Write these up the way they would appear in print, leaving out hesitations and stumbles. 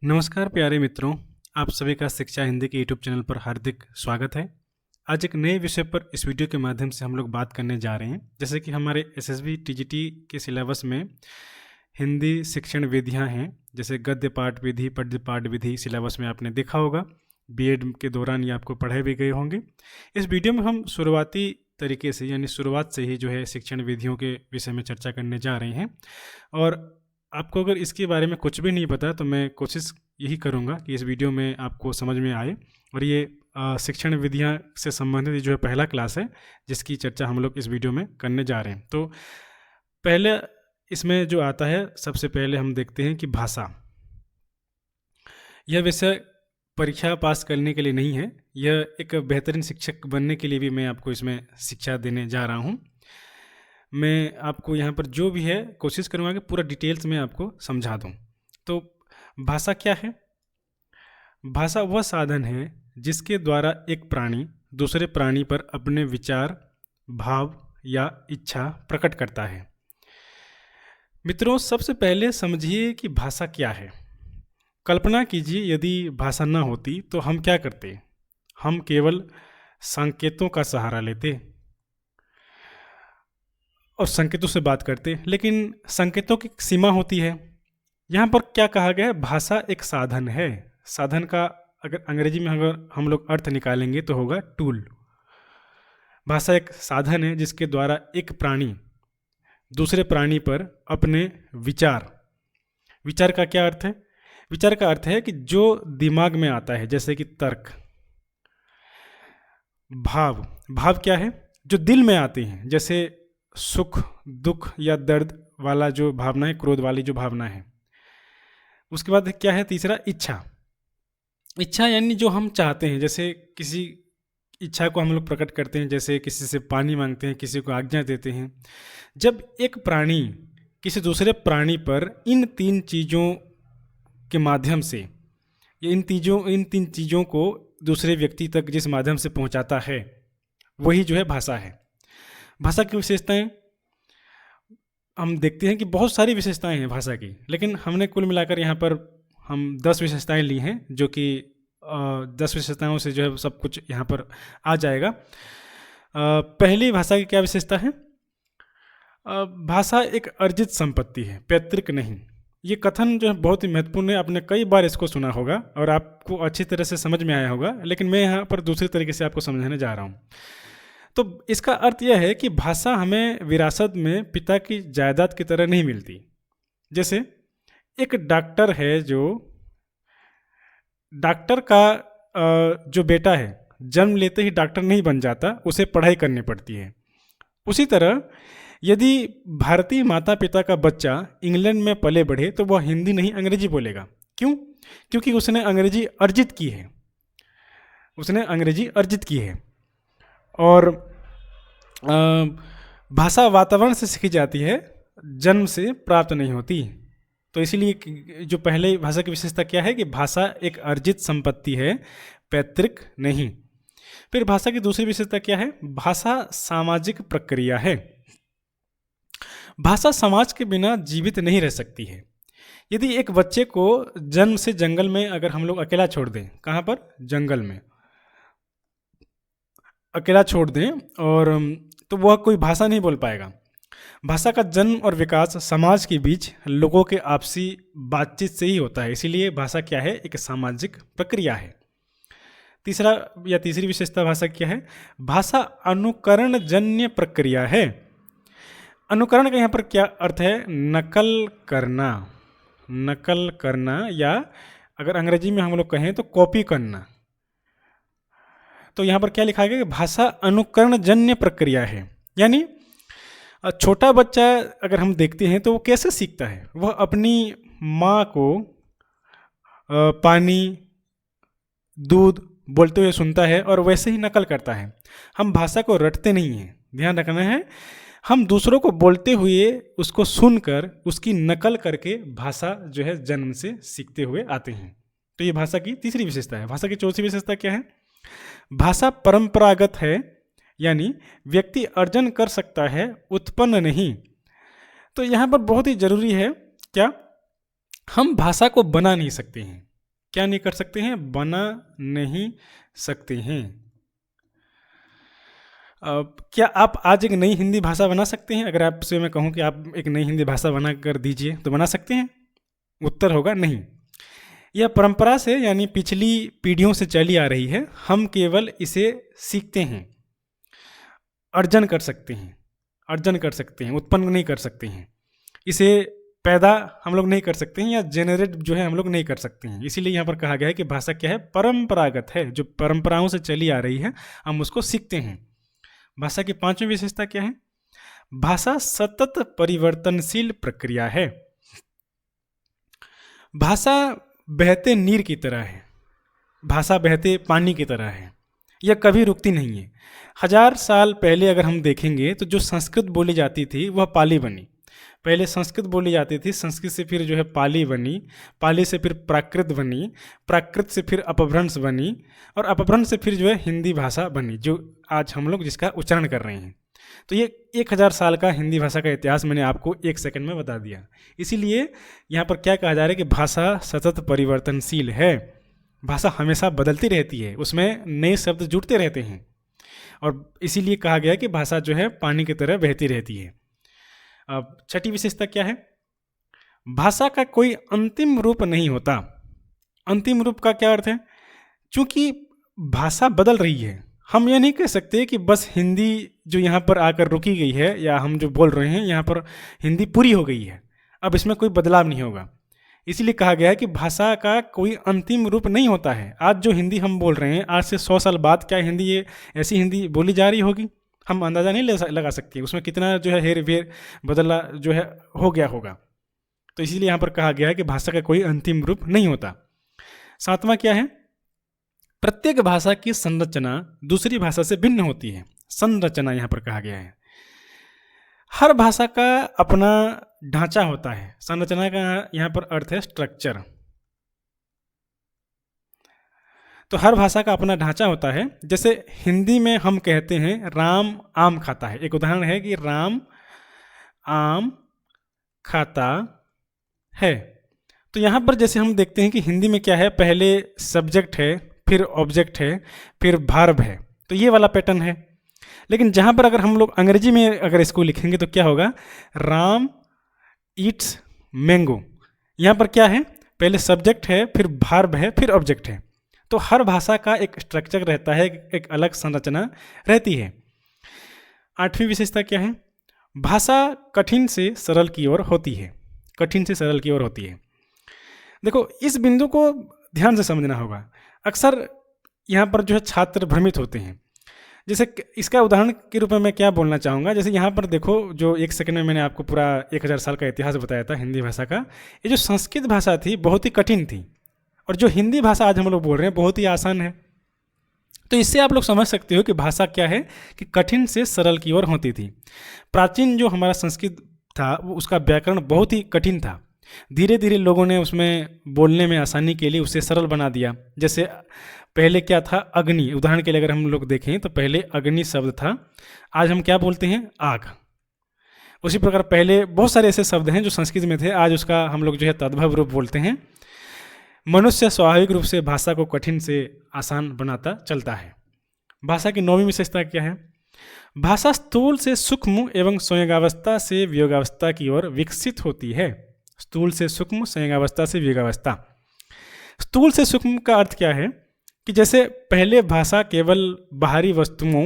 नमस्कार प्यारे मित्रों, आप सभी का शिक्षा हिंदी के यूट्यूब चैनल पर हार्दिक स्वागत है। आज एक नए विषय पर इस वीडियो के माध्यम से हम लोग बात करने जा रहे हैं। जैसे कि हमारे एसएसबी टीजीटी के सिलेबस में हिंदी शिक्षण विधियां हैं, जैसे गद्य पाठ विधि, पद्य पाठ विधि सिलेबस में आपने देखा होगा। बीएड के दौरान ये आपको पढ़ाए भी गए होंगे। इस वीडियो में हम शुरुआती तरीके से यानी शुरुआत से ही जो है शिक्षण विधियों के विषय में चर्चा करने जा रहे हैं। और आपको अगर इसके बारे में कुछ भी नहीं पता तो मैं कोशिश यही करूँगा कि इस वीडियो में आपको समझ में आए। और ये शिक्षण विधियाँ से संबंधित जो है पहला क्लास है जिसकी चर्चा हम लोग इस वीडियो में करने जा रहे हैं। तो पहले इसमें जो आता है, सबसे पहले हम देखते हैं कि भाषा। यह विषय परीक्षा पास करने के लिए नहीं है, यह एक बेहतरीन शिक्षक बनने के लिए भी मैं आपको इसमें शिक्षा देने जा रहा हूँ। मैं आपको यहाँ पर जो भी है कोशिश करूँगा कि पूरा डिटेल्स में आपको समझा दूँ। तो भाषा क्या है? भाषा वह साधन है जिसके द्वारा एक प्राणी दूसरे प्राणी पर अपने विचार, भाव या इच्छा प्रकट करता है। मित्रों, सबसे पहले समझिए कि भाषा क्या है। कल्पना कीजिए यदि भाषा न होती तो हम क्या करते? हम केवल संकेतों का सहारा लेते और संकेतों से बात करते, लेकिन संकेतों की सीमा होती है। यहाँ पर क्या कहा गया है? भाषा एक साधन है। साधन का अगर अंग्रेजी में अगर हम लोग अर्थ निकालेंगे तो होगा टूल। भाषा एक साधन है जिसके द्वारा एक प्राणी दूसरे प्राणी पर अपने विचार का क्या अर्थ है? विचार का अर्थ है कि जो दिमाग में आता है, जैसे कि तर्क। भाव क्या है? जो दिल में आते हैं, जैसे सुख, दुख या दर्द वाला जो भावना है, क्रोध वाली जो भावना है। उसके बाद क्या है? तीसरा इच्छा यानी जो हम चाहते हैं। जैसे किसी इच्छा को हम लोग प्रकट करते हैं, जैसे किसी से पानी मांगते हैं, किसी को आज्ञा देते हैं। जब एक प्राणी किसी दूसरे प्राणी पर इन तीन चीज़ों के माध्यम से, इन तीन चीज़ों को दूसरे व्यक्ति तक जिस माध्यम से पहुंचाता है, वही जो है भाषा है। भाषा की विशेषताएं हम देखते हैं कि बहुत सारी विशेषताएं हैं भाषा की, लेकिन हमने कुल मिलाकर यहाँ पर हम 10 विशेषताएं ली हैं, जो कि 10 विशेषताओं से जो है सब कुछ यहाँ पर आ जाएगा। पहली भाषा की क्या विशेषता है? भाषा एक अर्जित संपत्ति है, पैतृक नहीं। ये कथन जो है बहुत ही महत्वपूर्ण है। आपने कई बार इसको सुना होगा और आपको अच्छी तरह से समझ में आया होगा, लेकिन मैं यहाँ पर दूसरे तरीके से आपको समझाने जा रहा हूँ। तो इसका अर्थ यह है कि भाषा हमें विरासत में पिता की जायदाद की तरह नहीं मिलती। जैसे एक डॉक्टर है, जो डॉक्टर का जो बेटा है जन्म लेते ही डॉक्टर नहीं बन जाता, उसे पढ़ाई करनी पड़ती है। उसी तरह यदि भारतीय माता पिता का बच्चा इंग्लैंड में पले बढ़े तो वह हिंदी नहीं अंग्रेजी बोलेगा। क्यों? क्योंकि उसने अंग्रेजी अर्जित की है। और भाषा वातावरण से सीखी जाती है, जन्म से प्राप्त नहीं होती। तो इसीलिए जो पहले भाषा की विशेषता क्या है कि भाषा एक अर्जित संपत्ति है, पैतृक नहीं। फिर भाषा की दूसरी विशेषता क्या है? भाषा सामाजिक प्रक्रिया है। भाषा समाज के बिना जीवित नहीं रह सकती है। यदि एक बच्चे को जन्म से जंगल में अगर हम लोग अकेला छोड़ दें, कहाँ पर? जंगल में अकेला छोड़ दें, और तो वह कोई भाषा नहीं बोल पाएगा। भाषा का जन्म और विकास समाज के बीच लोगों के आपसी बातचीत से ही होता है। इसीलिए भाषा क्या है? एक सामाजिक प्रक्रिया है। तीसरी विशेषता भाषा क्या है? भाषा अनुकरण जन्य प्रक्रिया है। अनुकरण का यहाँ पर क्या अर्थ है? नकल करना, या अगर अंग्रेजी में हम लोग कहें तो कॉपी करना। तो यहाँ पर क्या लिखा गया? भाषा अनुकरण जन्य प्रक्रिया है। यानी छोटा बच्चा अगर हम देखते हैं तो वो कैसे सीखता है? वह अपनी माँ को पानी, दूध बोलते हुए सुनता है और वैसे ही नकल करता है। हम भाषा को रटते नहीं हैं, ध्यान रखना है। हम दूसरों को बोलते हुए उसको सुनकर उसकी नकल करके भाषा जो है जन्म से सीखते हुए आते हैं। तो ये भाषा की तीसरी विशेषता है। भाषा की चौथी विशेषता क्या है? भाषा परंपरागत है, यानी व्यक्ति अर्जन कर सकता है, उत्पन्न नहीं। तो यहाँ पर बहुत ही जरूरी है क्या? हम भाषा को बना नहीं सकते हैं। क्या नहीं कर सकते हैं? बना नहीं सकते हैं। क्या आप आज एक नई हिंदी भाषा बना सकते हैं? अगर आपसे मैं कहूँ कि आप एक नई हिंदी भाषा बना कर दीजिए तो बना सकते हैं? उत्तर होगा नहीं। यह परंपरा से यानी पिछली पीढ़ियों से चली आ रही है, हम केवल इसे सीखते हैं, अर्जन कर सकते हैं, अर्जन कर सकते हैं, उत्पन्न नहीं कर सकते हैं। इसे पैदा हम लोग नहीं कर सकते हैं या जेनरेट जो है हम लोग नहीं कर सकते हैं। इसीलिए यहाँ पर कहा गया है कि भाषा क्या है? परंपरागत है, जो परंपराओं से चली आ रही है हम उसको सीखते हैं। भाषा की पांचवी विशेषता क्या है? भाषा सतत परिवर्तनशील प्रक्रिया है। भाषा बहते नीर की तरह है, भाषा बहते पानी की तरह है, यह कभी रुकती नहीं है। 1000 साल पहले अगर हम देखेंगे तो जो संस्कृत बोली जाती थी वह पाली बनी। पहले संस्कृत बोली जाती थी, संस्कृत से फिर जो है पाली बनी, पाली से फिर प्राकृत बनी, प्राकृत से फिर अपभ्रंश बनी, और अपभ्रंश से फिर जो है हिंदी भाषा बनी, जो आज हम लोग जिसका उच्चारण कर रहे हैं। तो ये 1000 साल का हिंदी भाषा का इतिहास मैंने आपको 1 सेकंड में बता दिया। इसीलिए यहाँ पर क्या कहा जा रहा है कि भाषा सतत परिवर्तनशील है, भाषा हमेशा बदलती रहती है, उसमें नए शब्द जुड़ते रहते हैं, और इसीलिए कहा गया कि भाषा जो है पानी की तरह बहती रहती है। अब छठी विशेषता क्या है? भाषा का कोई अंतिम रूप नहीं होता। अंतिम रूप का क्या अर्थ है? चूंकि भाषा बदल रही है, हम ये नहीं कह सकते कि बस हिंदी जो यहाँ पर आकर रुकी गई है या हम जो बोल रहे हैं यहाँ पर हिंदी पूरी हो गई है, अब इसमें कोई बदलाव नहीं होगा। इसीलिए कहा गया है कि भाषा का कोई अंतिम रूप नहीं होता है। आज जो हिंदी हम बोल रहे हैं, आज से 100 साल बाद क्या हिंदी ये ऐसी हिंदी बोली जा रही होगी? हम अंदाज़ा नहीं लगा सकते उसमें कितना जो है हेर फेर बदला जो है हो गया होगा। तो इसीलिए यहाँ पर कहा गया है कि भाषा का कोई अंतिम रूप नहीं होता। 7वां क्या है? प्रत्येक भाषा की संरचना दूसरी भाषा से भिन्न होती है। संरचना यहाँ पर कहा गया है। हर भाषा का अपना ढांचा होता है। संरचना का यहाँ पर अर्थ है स्ट्रक्चर। तो हर भाषा का अपना ढांचा होता है। जैसे हिंदी में हम कहते हैं राम आम खाता है, एक उदाहरण है कि राम आम खाता है। तो यहाँ पर जैसे हम देखते हैं कि हिंदी में क्या है, पहले सब्जेक्ट है, फिर ऑब्जेक्ट है, फिर वर्ब है, तो ये वाला पैटर्न है। लेकिन जहाँ पर अगर हम लोग अंग्रेजी में अगर इसको लिखेंगे तो क्या होगा? Ram Yeats mango. यहाँ पर क्या है? पहले सब्जेक्ट है, फिर वर्ब है, फिर ऑब्जेक्ट है। तो हर भाषा का एक स्ट्रक्चर रहता है, एक अलग संरचना रहती है। 8वीं विशेषता क्या है? भाषा कठिन से सरल की ओर होती है। कठिन से सरल की ओर होती है। देखो, इस बिंदु को ध्यान से समझना होगा। अक्सर यहाँ पर जो है छात्र भ्रमित होते हैं। जैसे इसका उदाहरण के रूप में मैं क्या बोलना चाहूँगा, जैसे यहाँ पर देखो, जो 1 सेकंड में मैंने आपको पूरा 1000 साल का इतिहास बताया था हिंदी भाषा का। ये जो संस्कृत भाषा थी बहुत ही कठिन थी, और जो हिंदी भाषा आज हम लोग बोल रहे हैं बहुत ही आसान है। तो इससे आप लोग समझ सकते हो कि भाषा क्या है, कि कठिन से सरल की ओर होती थी। प्राचीन जो हमारा संस्कृत था उसका व्याकरण बहुत ही कठिन था। धीरे धीरे लोगों ने उसमें बोलने में आसानी के लिए उसे सरल बना दिया। जैसे पहले क्या था? अग्नि। उदाहरण के लिए अगर हम लोग देखें तो पहले अग्नि शब्द था, आज हम क्या बोलते हैं? आग। उसी प्रकार पहले बहुत सारे ऐसे शब्द हैं जो संस्कृत में थे, आज उसका हम लोग जो है तद्भव रूप बोलते हैं। मनुष्य स्वाभाविक रूप से भाषा को कठिन से आसान बनाता चलता है। भाषा की 9वीं विशेषता क्या है? भाषा स्थूल से सूक्ष्म एवं संयोगावस्था से वियोगावस्था की ओर विकसित होती है। स्थूल से सूक्ष्म, संयोगावस्था से वियोगावस्था। स्थूल से सूक्ष्म का अर्थ क्या है? कि जैसे पहले भाषा केवल बाहरी वस्तुओं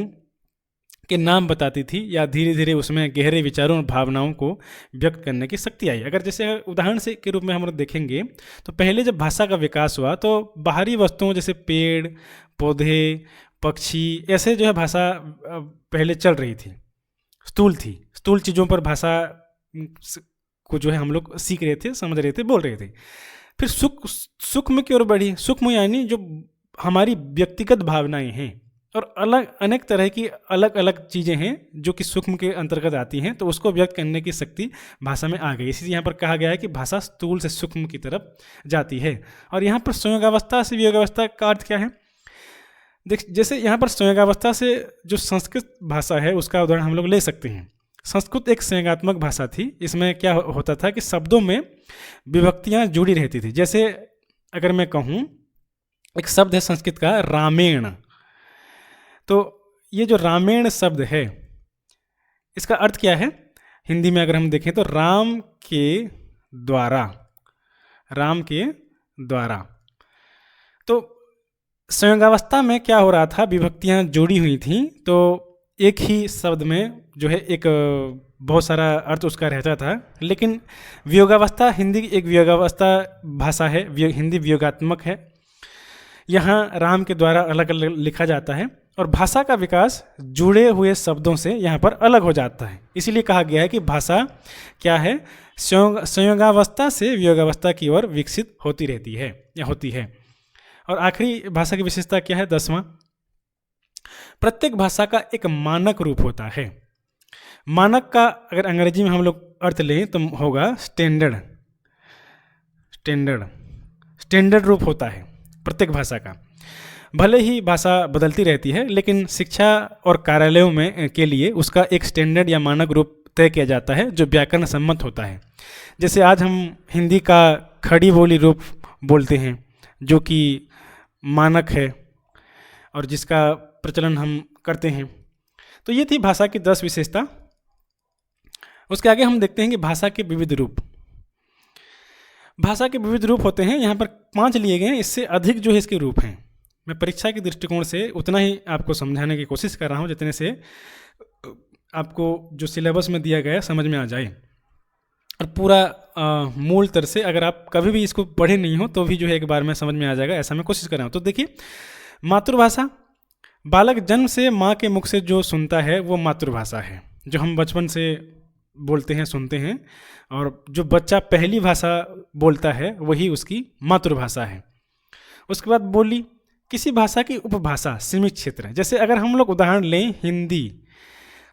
के नाम बताती थी, या धीरे धीरे उसमें गहरे विचारों और भावनाओं को व्यक्त करने की शक्ति आई। अगर जैसे उदाहरण से के रूप में हम लोग देखेंगे तो पहले जब भाषा का विकास हुआ तो बाहरी वस्तुओं जैसे पेड़ पौधे पक्षी ऐसे जो है भाषा पहले चल रही थी, स्थूल थी। स्थूल चीज़ों पर भाषा को जो है हम लोग सीख रहे थे, समझ रहे थे, बोल रहे थे। फिर सूक्ष्म की ओर बढ़ी। सूक्ष्म यानी जो हमारी व्यक्तिगत भावनाएं हैं, और अलग अनेक तरह की अलग अलग चीज़ें हैं जो कि सूक्ष्म के अंतर्गत आती हैं, तो उसको व्यक्त करने की शक्ति भाषा में आ गई। इसीलिए यहाँ पर कहा गया है कि भाषा स्थूल से सूक्ष्म की तरफ जाती है। और यहाँ पर संयोगावस्था से वियोगावस्था का अर्थ क्या है? जैसे यहाँ पर संयोगावस्था से जो संस्कृत भाषा है उसका उदाहरण हम लोग ले सकते हैं। संस्कृत एक संयोगात्मक भाषा थी। इसमें क्या होता था कि शब्दों में विभक्तियाँ जुड़ी रहती थी। जैसे अगर मैं कहूँ, एक शब्द है संस्कृत का रामेण। तो ये जो रामेण शब्द है, इसका अर्थ क्या है हिंदी में अगर हम देखें तो राम के द्वारा, राम के द्वारा। तो संयोगावस्था में क्या हो रहा था, विभक्तियां जोड़ी हुई थी, तो एक ही शब्द में जो है एक बहुत सारा अर्थ उसका रहता था। लेकिन वियोगावस्था, हिंदी की एक वियोगावस्था भाषा है, हिंदी वियोगात्मक है। यहाँ राम के द्वारा अलग अलग लिखा जाता है और भाषा का विकास जुड़े हुए शब्दों से यहाँ पर अलग हो जाता है। इसीलिए कहा गया है कि भाषा क्या है, संयोगावस्था से वियोगावस्था की ओर विकसित होती रहती है या होती है। और आखिरी भाषा की विशेषता क्या है, 10वां, प्रत्येक भाषा का एक मानक रूप होता है। मानक का अगर अंग्रेजी में हम लोग अर्थ लें तो होगा स्टैंडर्ड। स्टैंडर्ड रूप होता है प्रत्येक भाषा का। भले ही भाषा बदलती रहती है, लेकिन शिक्षा और कार्यालयों में के लिए उसका एक स्टैंडर्ड या मानक रूप तय किया जाता है जो व्याकरण सम्मत होता है। जैसे आज हम हिंदी का खड़ी बोली रूप बोलते हैं जो कि मानक है और जिसका प्रचलन हम करते हैं। तो ये थी भाषा की 10 विशेषता। उसके आगे हम देखते हैं कि भाषा के विविध रूप। भाषा के विविध रूप होते हैं, यहाँ पर 5 लिए गए हैं, इससे अधिक जो है इसके रूप हैं। मैं परीक्षा के दृष्टिकोण से उतना ही आपको समझाने की कोशिश कर रहा हूँ जितने से आपको जो सिलेबस में दिया गया है समझ में आ जाए। और पूरा मूल तरह से अगर आप कभी भी इसको पढ़े नहीं हो तो भी जो है एक बार में समझ में आ जाएगा, ऐसा मैं कोशिश कर रहा हूँ। तो देखिए, मातृभाषा, बालक जन्म से माँ के मुख से जो सुनता है वो मातृभाषा है, जो हम बचपन से बोलते हैं, सुनते हैं। और जो बच्चा पहली भाषा बोलता है वही उसकी मातृभाषा है। उसके बाद बोली, किसी भाषा की उपभाषा, सीमित क्षेत्र। जैसे अगर हम लोग उदाहरण लें हिंदी,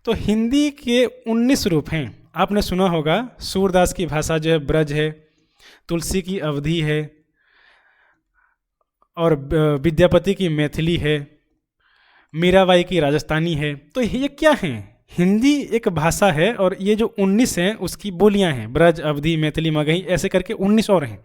तो हिंदी के 19 रूप हैं। आपने सुना होगा सूरदास की भाषा जो है ब्रज है, तुलसी की अवधी है, और विद्यापति की मैथिली है, मीराबाई की राजस्थानी है। तो ये क्या है, हिंदी एक भाषा है और ये जो 19 हैं उसकी बोलियां हैं, ब्रज, अवधी, मैथिली, मगही, ऐसे करके 19 और हैं।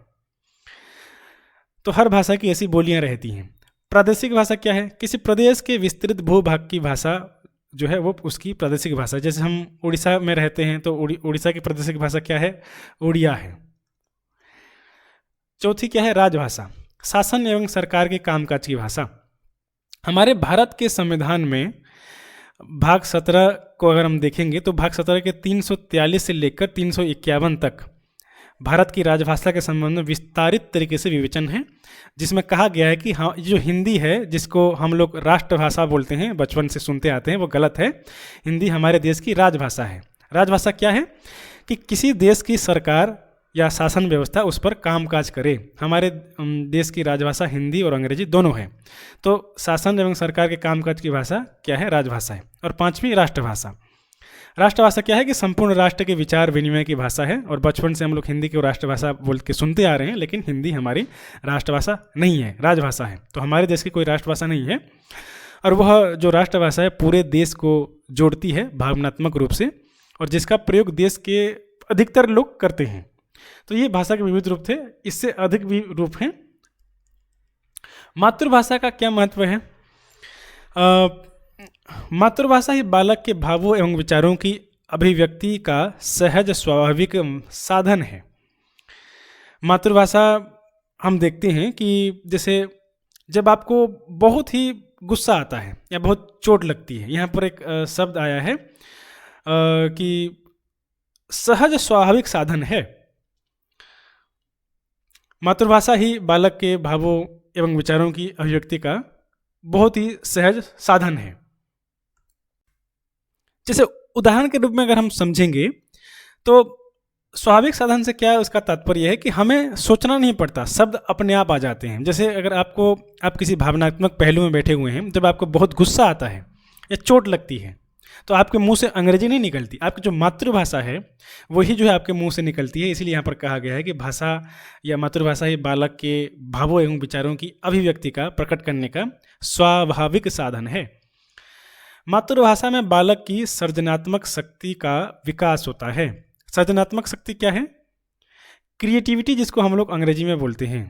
तो हर भाषा की ऐसी बोलियां रहती हैं। प्रादेशिक भाषा क्या है, किसी प्रदेश के विस्तृत भूभाग की भाषा जो है वो उसकी प्रादेशिक भाषा। जैसे हम उड़ीसा में रहते हैं तो उड़ीसा की प्रादेशिक भाषा क्या है, उड़िया है। चौथी क्या है, राजभाषा, शासन एवं सरकार के कामकाज की भाषा। हमारे भारत के संविधान में भाग 17 को अगर हम देखेंगे तो भाग 17 के 343 से लेकर 351 तक भारत की राजभाषा के संबंध में विस्तारित तरीके से विवेचन है, जिसमें कहा गया है कि हाँ, जो हिंदी है जिसको हम लोग राष्ट्रभाषा बोलते हैं, बचपन से सुनते आते हैं, वो गलत है। हिंदी हमारे देश की राजभाषा है। राजभाषा क्या है कि किसी देश की सरकार या शासन व्यवस्था उस पर कामकाज करे। हमारे देश की राजभाषा हिंदी और अंग्रेजी दोनों है। तो शासन एवं सरकार के कामकाज की भाषा क्या है, राजभाषा है। और 5वीं राष्ट्रभाषा। राष्ट्रभाषा क्या है कि संपूर्ण राष्ट्र के विचार विनिमय की भाषा है। और बचपन से हम लोग हिंदी को राष्ट्रभाषा बोल के सुनते आ रहे हैं, लेकिन हिंदी हमारी राष्ट्रभाषा नहीं है, राजभाषा है। तो हमारे देश की कोई राष्ट्रभाषा नहीं है। और वह जो राष्ट्रभाषा है पूरे देश को जोड़ती है भावनात्मक रूप से, और जिसका प्रयोग देश के अधिकतर लोग करते हैं। तो ये भाषा के विविध रूप थे, इससे अधिक भी रूप हैं। मातृभाषा का क्या महत्व है? मातृभाषा ही बालक के भावों एवं विचारों की अभिव्यक्ति का सहज स्वाभाविक साधन है। मातृभाषा हम देखते हैं कि जैसे जब आपको बहुत ही गुस्सा आता है या बहुत चोट लगती है, यहाँ पर एक शब्द आया है कि सहज स्वाभाविक साधन है। मातृभाषा ही बालक के भावों एवं विचारों की अभिव्यक्ति का बहुत ही सहज साधन है। जैसे उदाहरण के रूप में अगर हम समझेंगे तो स्वाभाविक साधन से क्या है, उसका तात्पर्य है कि हमें सोचना नहीं पड़ता, शब्द अपने आप आ जाते हैं। जैसे अगर आप किसी भावनात्मक पहलू में बैठे हुए हैं, जब आपको बहुत गुस्सा आता है या चोट लगती है तो आपके मुंह से अंग्रेजी नहीं निकलती, आपकी जो मातृभाषा है वही जो है आपके मुंह से निकलती है। इसीलिए यहाँ पर कहा गया है कि भाषा या मातृभाषा ही बालक के भावों एवं विचारों की अभिव्यक्ति का प्रकट करने का स्वाभाविक साधन है। मातृभाषा में बालक की सृजनात्मक शक्ति का विकास होता है। सृजनात्मक शक्ति क्या है? क्रिएटिविटी, जिसको हम लोग अंग्रेजी में बोलते हैं।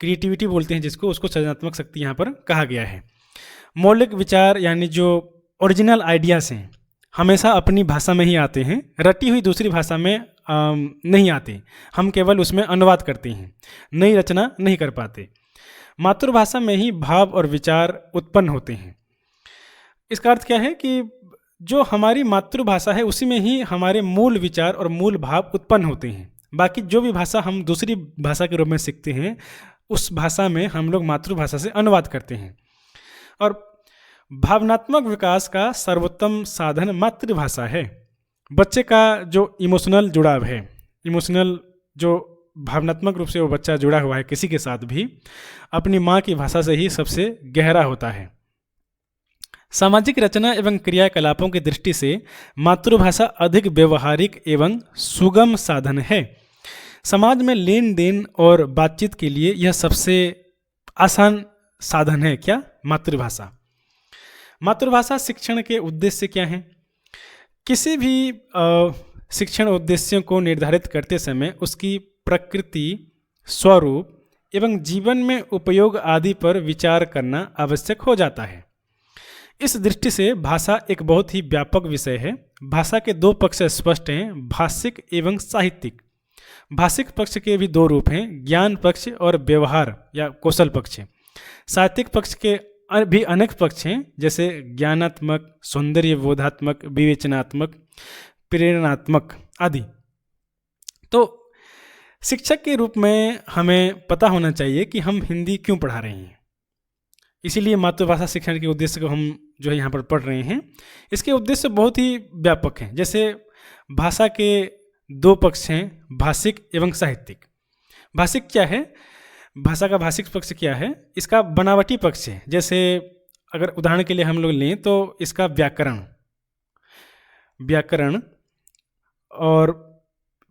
क्रिएटिविटी बोलते हैं जिसको, उसको सृजनात्मक शक्ति यहाँ पर कहा गया है। मौलिक विचार यानी जो ओरिजिनल आइडियाज़ हैं हमेशा अपनी भाषा में ही आते हैं, रटी हुई दूसरी भाषा में नहीं आते। हम केवल उसमें अनुवाद करते हैं, नई रचना नहीं कर पाते। मातृभाषा में ही भाव और विचार उत्पन्न होते हैं। इसका अर्थ क्या है कि जो हमारी मातृभाषा है उसी में ही हमारे मूल विचार और मूल भाव उत्पन्न होते हैं। बाकी जो भी भाषा हम दूसरी भाषा के रूप में सीखते हैं उस भाषा में हम लोग मातृभाषा से अनुवाद करते हैं। और भावनात्मक विकास का सर्वोत्तम साधन मातृभाषा है। बच्चे का जो इमोशनल जुड़ाव है, इमोशनल जो भावनात्मक रूप से वो बच्चा जुड़ा हुआ है किसी के साथ भी, अपनी माँ की भाषा से ही सबसे गहरा होता है। सामाजिक रचना एवं क्रियाकलापों की दृष्टि से मातृभाषा अधिक व्यवहारिक एवं सुगम साधन है। समाज में लेन देन और बातचीत के लिए यह सबसे आसान साधन है। क्या? मातृभाषा। मातृभाषा शिक्षण के उद्देश्य क्या हैं? किसी भी शिक्षण उद्देश्यों को निर्धारित करते समय उसकी प्रकृति, स्वरूप एवं जीवन में उपयोग आदि पर विचार करना आवश्यक हो जाता है। इस दृष्टि से भाषा एक बहुत ही व्यापक विषय है। भाषा के दो पक्ष स्पष्ट हैं, भाषिक एवं साहित्यिक। भाषिक पक्ष के भी दो रूप हैं, ज्ञान पक्ष और व्यवहार या कौशल पक्ष। साहित्यिक पक्ष के भी अनेक पक्ष हैं, जैसे ज्ञानात्मक, सौंदर्य बोधात्मक, विवेचनात्मक, प्रेरणात्मक आदि। तो शिक्षक के रूप में हमें पता होना चाहिए कि हम हिंदी क्यों पढ़ा रहे हैं। इसीलिए मातृभाषा शिक्षण के उद्देश्य को हम जो है यहाँ पर पढ़ रहे हैं। इसके उद्देश्य बहुत ही व्यापक हैं। जैसे भाषा के दो पक्ष हैं, भाषिक एवं साहित्यिक। भाषिक क्या है? भाषा का भाषिक पक्ष क्या है? इसका बनावटी पक्ष है। जैसे अगर उदाहरण के लिए हम लोग लें तो इसका व्याकरण और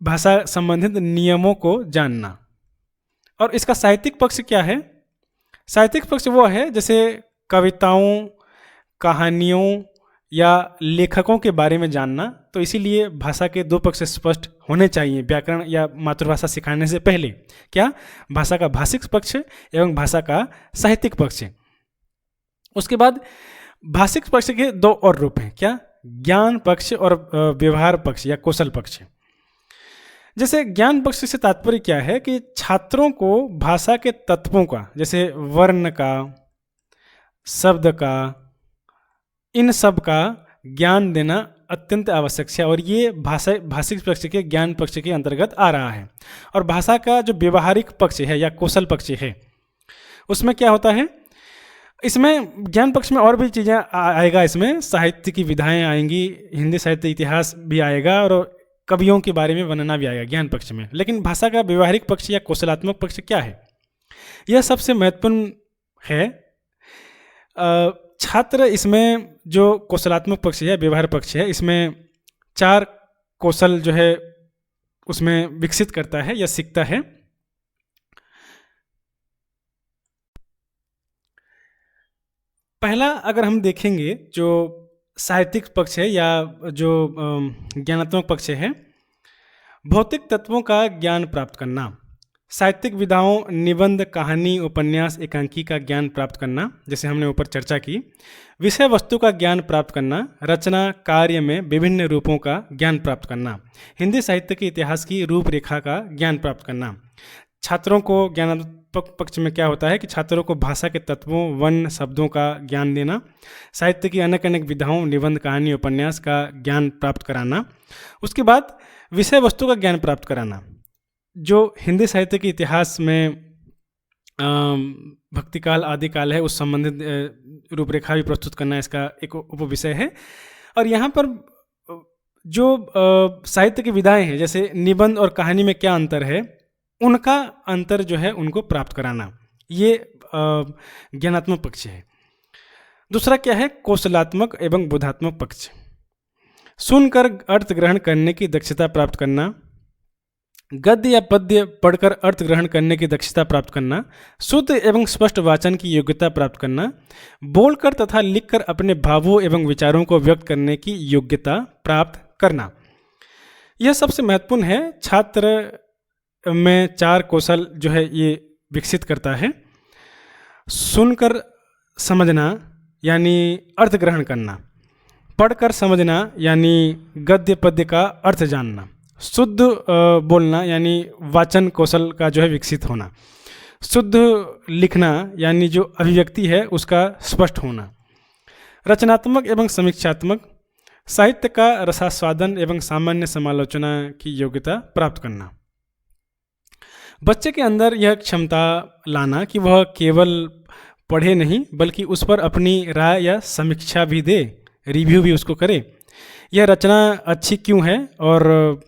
भाषा संबंधित नियमों को जानना। और इसका साहित्यिक पक्ष क्या है? साहित्यिक पक्ष वो है जैसे कविताओं, कहानियों या लेखकों के बारे में जानना। तो इसीलिए भाषा के दो पक्ष स्पष्ट होने चाहिए व्याकरण या मातृभाषा सिखाने से पहले। क्या? भाषा का भाषिक पक्ष एवं भाषा का साहित्यिक पक्ष। उसके बाद भाषिक पक्ष के दो और रूप हैं। क्या? ज्ञान पक्ष और व्यवहार पक्ष या कौशल पक्ष। जैसे ज्ञान पक्ष से तात्पर्य क्या है कि छात्रों को भाषा के तत्वों का, जैसे वर्ण का, शब्द का, इन सब का ज्ञान देना अत्यंत आवश्यक है। और ये भाषिक पक्ष के ज्ञान पक्ष के अंतर्गत आ रहा है। और भाषा का जो व्यवहारिक पक्ष है या कौशल पक्ष है उसमें क्या होता है? इसमें ज्ञान पक्ष में और भी चीज़ें आएगा। इसमें साहित्य की विधाएं आएंगी, हिंदी साहित्य इतिहास भी आएगा और कवियों के बारे में वर्णना भी आएगा ज्ञान पक्ष में। लेकिन भाषा का व्यवहारिक पक्ष या कौशलात्मक पक्ष क्या है? यह सबसे महत्वपूर्ण है। छात्र इसमें जो कौशलात्मक पक्ष है, व्यवहार पक्ष है, इसमें 4 कौशल जो है उसमें विकसित करता है या सीखता है। पहला अगर हम देखेंगे जो साहित्यिक पक्ष है या जो ज्ञानात्मक पक्ष है, भौतिक तत्वों का ज्ञान प्राप्त करना। साहित्यिक विधाओं, निबंध, कहानी, उपन्यास, एकांकी का ज्ञान प्राप्त करना, जैसे हमने ऊपर चर्चा की। विषय वस्तु का ज्ञान प्राप्त करना, रचना कार्य में विभिन्न रूपों का ज्ञान प्राप्त करना, हिंदी साहित्य के इतिहास की रूपरेखा का ज्ञान प्राप्त करना। छात्रों को ज्ञानात्मक पक्ष में क्या होता है कि छात्रों को भाषा के तत्वों, वर्ण, शब्दों का ज्ञान देना, साहित्य की अनेक अनेक विधाओं, निबंध, कहानी, उपन्यास का ज्ञान प्राप्त कराना। उसके बाद विषय वस्तु का ज्ञान प्राप्त कराना, जो हिंदी साहित्य के इतिहास में भक्तिकाल, आदिकाल है, उस संबंधित रूपरेखा भी प्रस्तुत करना इसका एक उपविषय है। और यहाँ पर जो साहित्य की विधाएं हैं, जैसे निबंध और कहानी में क्या अंतर है, उनका अंतर जो है उनको प्राप्त कराना, ये ज्ञानात्मक पक्ष है। दूसरा क्या है? कौशलात्मक एवं बोधात्मक पक्ष। सुनकर अर्थ ग्रहण करने की दक्षता प्राप्त करना, गद्य या पद्य पढ़कर अर्थ ग्रहण करने की दक्षता प्राप्त करना, शुद्ध एवं स्पष्ट वाचन की योग्यता प्राप्त करना, बोलकर तथा लिखकर अपने भावों एवं विचारों को व्यक्त करने की योग्यता प्राप्त करना। यह सबसे महत्वपूर्ण है। छात्र में 4 कौशल जो है ये विकसित करता है। सुनकर समझना यानी अर्थ ग्रहण करना, पढ़कर समझना यानी गद्य पद्य का अर्थ जानना, शुद्ध बोलना यानी वाचन कौशल का जो है विकसित होना, शुद्ध लिखना यानी जो अभिव्यक्ति है उसका स्पष्ट होना, रचनात्मक एवं समीक्षात्मक साहित्य का रसास्वादन एवं सामान्य समालोचना की योग्यता प्राप्त करना। बच्चे के अंदर यह क्षमता लाना कि वह केवल पढ़े नहीं बल्कि उस पर अपनी राय या समीक्षा भी दे, रिव्यू भी उसको करे। यह रचना अच्छी क्यों है और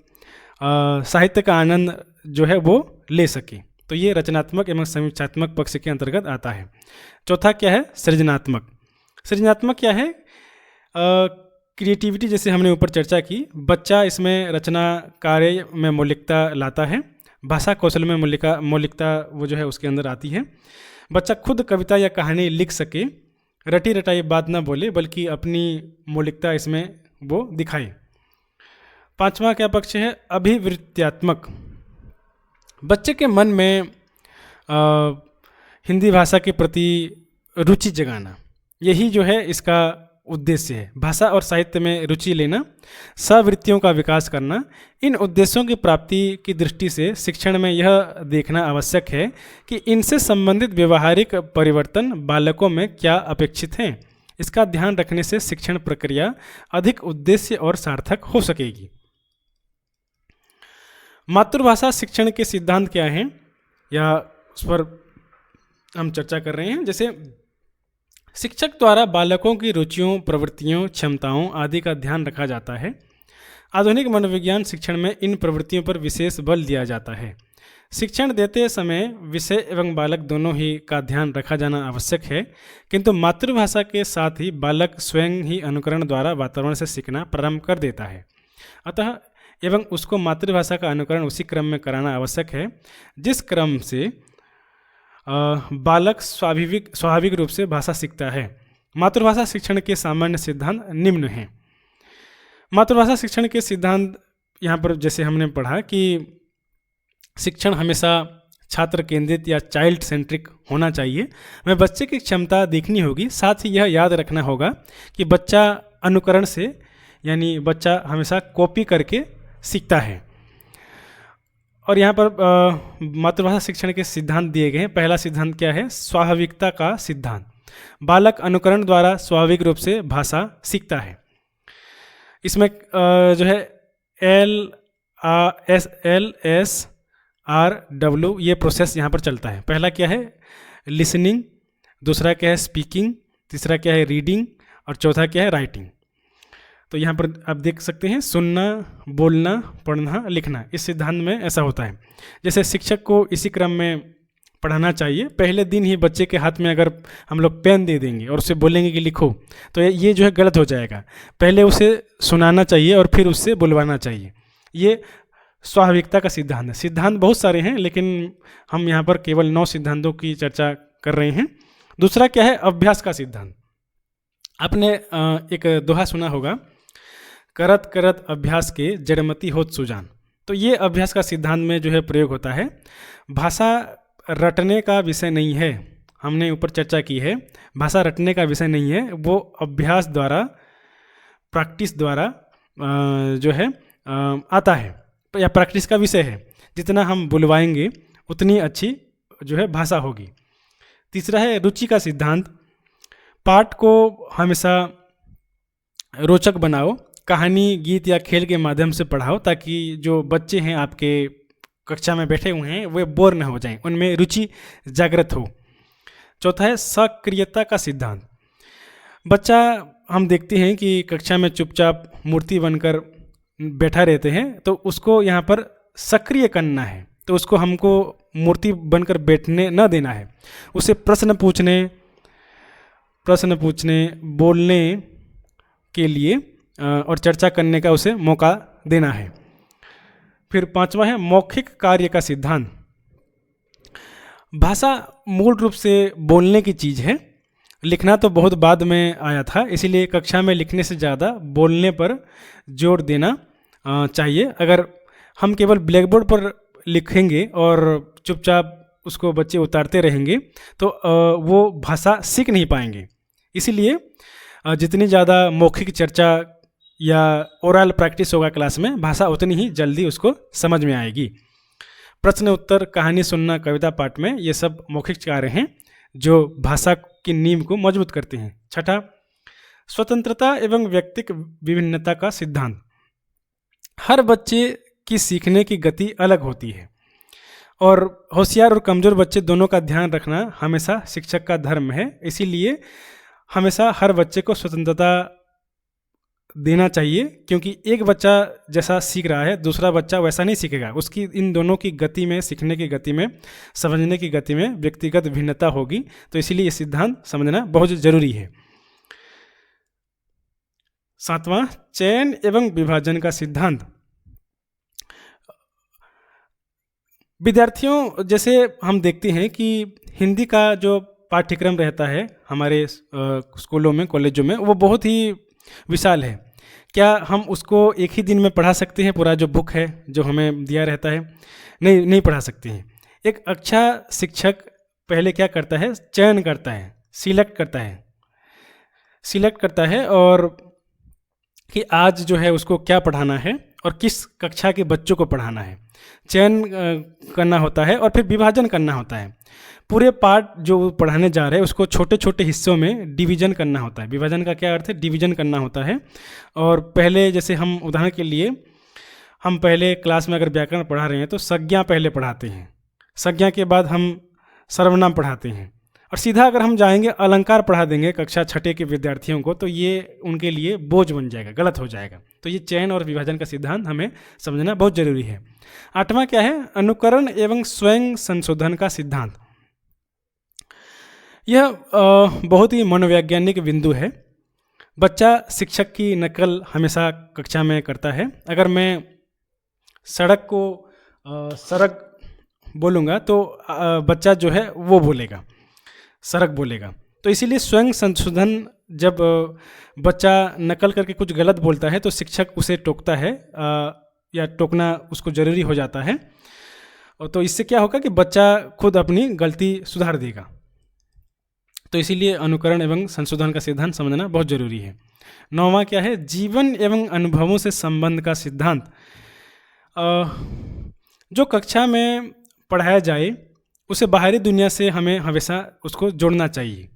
साहित्य का आनंद जो है वो ले सके। तो ये रचनात्मक एवं समीक्षात्मक पक्ष के अंतर्गत आता है। चौथा क्या है? सृजनात्मक। सृजनात्मक क्या है? क्रिएटिविटी, जैसे हमने ऊपर चर्चा की, बच्चा इसमें रचना कार्य में मौलिकता लाता है, भाषा कौशल में मौलिकता वो जो है उसके अंदर आती है। बच्चा खुद कविता या कहानी लिख सके, रटी रटाई बात ना बोले बल्कि अपनी मौलिकता इसमें वो दिखाए। पांचवा क्या पक्ष है? अभिवृत्त्यात्मक। बच्चे के मन में हिंदी भाषा के प्रति रुचि जगाना, यही जो है इसका उद्देश्य है। भाषा और साहित्य में रुचि लेना, सवृत्तियों का विकास करना। इन उद्देश्यों की प्राप्ति की दृष्टि से शिक्षण में यह देखना आवश्यक है कि इनसे संबंधित व्यवहारिक परिवर्तन बालकों में क्या अपेक्षित हैं। इसका ध्यान रखने से शिक्षण प्रक्रिया अधिक उद्देश्य और सार्थक हो सकेगी। मातृभाषा शिक्षण के सिद्धांत क्या हैं, या उस पर हम चर्चा कर रहे हैं। जैसे शिक्षक द्वारा बालकों की रुचियों, प्रवृत्तियों, क्षमताओं आदि का ध्यान रखा जाता है। आधुनिक मनोविज्ञान शिक्षण में इन प्रवृत्तियों पर विशेष बल दिया जाता है। शिक्षण देते समय विषय एवं बालक दोनों ही का ध्यान रखा जाना आवश्यक है, किंतु मातृभाषा के साथ ही बालक स्वयं ही अनुकरण द्वारा वातावरण से सीखना प्रारंभ कर देता है। अतः एवं उसको मातृभाषा का अनुकरण उसी क्रम में कराना आवश्यक है जिस क्रम से बालक स्वाभाविक रूप से भाषा सीखता है। मातृभाषा शिक्षण के सामान्य सिद्धांत निम्न हैं। मातृभाषा शिक्षण के सिद्धांत यहाँ पर जैसे हमने पढ़ा कि शिक्षण हमेशा छात्र केंद्रित या चाइल्ड सेंट्रिक होना चाहिए। हमें बच्चे की क्षमता देखनी होगी, साथ ही यह याद रखना होगा कि बच्चा अनुकरण से, यानी बच्चा हमेशा कॉपी करके सीखता है। और यहाँ पर मातृभाषा शिक्षण के सिद्धांत दिए गए हैं। पहला सिद्धांत क्या है? स्वाभाविकता का सिद्धांत। बालक अनुकरण द्वारा स्वाभाविक रूप से भाषा सीखता है। इसमें जो है LSRW ये प्रोसेस यहाँ पर चलता है। पहला क्या है? लिसनिंग, दूसरा क्या है? स्पीकिंग, तीसरा क्या है? रीडिंग, और चौथा क्या है? राइटिंग। तो यहाँ पर आप देख सकते हैं सुनना, बोलना, पढ़ना, लिखना, इस सिद्धांत में ऐसा होता है। जैसे शिक्षक को इसी क्रम में पढ़ाना चाहिए। पहले दिन ही बच्चे के हाथ में अगर हम लोग पेन दे देंगे और उसे बोलेंगे कि लिखो, तो ये जो है गलत हो जाएगा। पहले उसे सुनाना चाहिए और फिर उससे बुलवाना चाहिए। ये स्वाभाविकता का सिद्धांत है। सिद्धांत बहुत सारे हैं लेकिन हम यहाँ पर केवल 9 सिद्धांतों की चर्चा कर रहे हैं। दूसरा क्या है? अभ्यास का सिद्धांत। आपने एक दोहा सुना होगा, करत करत अभ्यास के जड़मति होत सुजान। तो ये अभ्यास का सिद्धांत में जो है प्रयोग होता है। भाषा रटने का विषय नहीं है, हमने ऊपर चर्चा की है। भाषा रटने का विषय नहीं है, वो अभ्यास द्वारा, प्रैक्टिस द्वारा जो है आता है, या प्रैक्टिस का विषय है। जितना हम बुलवाएंगे उतनी अच्छी जो है भाषा होगी। तीसरा है रुचि का सिद्धांत। पाठ को हमेशा रोचक बनाओ, कहानी, गीत या खेल के माध्यम से पढ़ाओ ताकि जो बच्चे हैं आपके कक्षा में बैठे हुए हैं वे बोर न हो जाएं, उनमें रुचि जागृत हो। चौथा है सक्रियता का सिद्धांत। बच्चा हम देखते हैं कि कक्षा में चुपचाप मूर्ति बनकर बैठा रहते हैं, तो उसको यहाँ पर सक्रिय करना है। तो उसको हमको मूर्ति बनकर बैठने न देना है, उसे प्रश्न पूछने, बोलने के लिए और चर्चा करने का उसे मौका देना है। फिर पांचवा है मौखिक कार्य का सिद्धांत। भाषा मूल रूप से बोलने की चीज़ है, लिखना तो बहुत बाद में आया था, इसीलिए कक्षा में लिखने से ज़्यादा बोलने पर जोर देना चाहिए। अगर हम केवल ब्लैक बोर्ड पर लिखेंगे और चुपचाप उसको बच्चे उतारते रहेंगे तो वो भाषा सीख नहीं पाएंगे। इसीलिए जितनी ज़्यादा मौखिक चर्चा या ओरल प्रैक्टिस होगा क्लास में, भाषा उतनी ही जल्दी उसको समझ में आएगी। प्रश्न उत्तर, कहानी सुनना, कविता पाठ में ये सब मौखिक कार्य हैं जो भाषा की नींव को मजबूत करते हैं। छठा, स्वतंत्रता एवं व्यक्तिक विभिन्नता का सिद्धांत। हर बच्चे की सीखने की गति अलग होती है और होशियार और कमज़ोर बच्चे दोनों का ध्यान रखना हमेशा शिक्षक का धर्म है। इसीलिए हमेशा हर बच्चे को स्वतंत्रता देना चाहिए, क्योंकि एक बच्चा जैसा सीख रहा है दूसरा बच्चा वैसा नहीं सीखेगा। उसकी इन दोनों की गति में, सीखने की गति में, समझने की गति में व्यक्तिगत भिन्नता होगी। तो इसीलिए ये सिद्धांत समझना बहुत ज़रूरी है। सातवां, चयन एवं विभाजन का सिद्धांत। विद्यार्थियों, जैसे हम देखते हैं कि हिंदी का जो पाठ्यक्रम रहता है हमारे स्कूलों में, कॉलेजों में, वो बहुत ही विशाल है। क्या हम उसको एक ही दिन में पढ़ा सकते हैं? पूरा जो बुक है जो हमें दिया रहता है, नहीं पढ़ा सकते हैं। एक अच्छा शिक्षक पहले क्या करता है? चयन करता है, सिलेक्ट करता है और कि आज जो है उसको क्या पढ़ाना है और किस कक्षा के बच्चों को पढ़ाना है। चयन करना होता है और फिर विभाजन करना होता है। पूरे पाठ जो पढ़ाने जा रहे हैं उसको छोटे छोटे हिस्सों में डिवीजन करना होता है। विभाजन का क्या अर्थ है? डिवीजन करना होता है। और पहले जैसे हम उदाहरण के लिए, हम पहले क्लास में अगर व्याकरण पढ़ा रहे हैं तो संज्ञा पहले पढ़ाते हैं, संज्ञा के बाद हम सर्वनाम पढ़ाते हैं, और सीधा अगर हम जाएंगे अलंकार पढ़ा देंगे कक्षा छठे के विद्यार्थियों को तो ये उनके लिए बोझ बन जाएगा, गलत हो जाएगा। तो ये चयन और विभाजन का सिद्धांत हमें समझना बहुत जरूरी है। आठवां क्या है? अनुकरण एवं स्वयं संशोधन का सिद्धांत। यह बहुत ही मनोवैज्ञानिक बिंदु है। बच्चा शिक्षक की नकल हमेशा कक्षा में करता है। अगर मैं सड़क को सड़क बोलूँगा तो बच्चा जो है वो बोलेगा, सड़क बोलेगा। तो इसीलिए स्वयं संशोधन, जब बच्चा नकल करके कुछ गलत बोलता है तो शिक्षक उसे टोकता है या टोकना उसको ज़रूरी हो जाता है। और तो इससे क्या होगा कि बच्चा खुद अपनी गलती सुधार देगा। तो इसीलिए अनुकरण एवं संशोधन का सिद्धांत समझना बहुत ज़रूरी है। नौवां क्या है? जीवन एवं अनुभवों से संबंध का सिद्धांत। जो कक्षा में पढ़ाया जाए उसे बाहरी दुनिया से हमें हमेशा उसको जोड़ना चाहिए।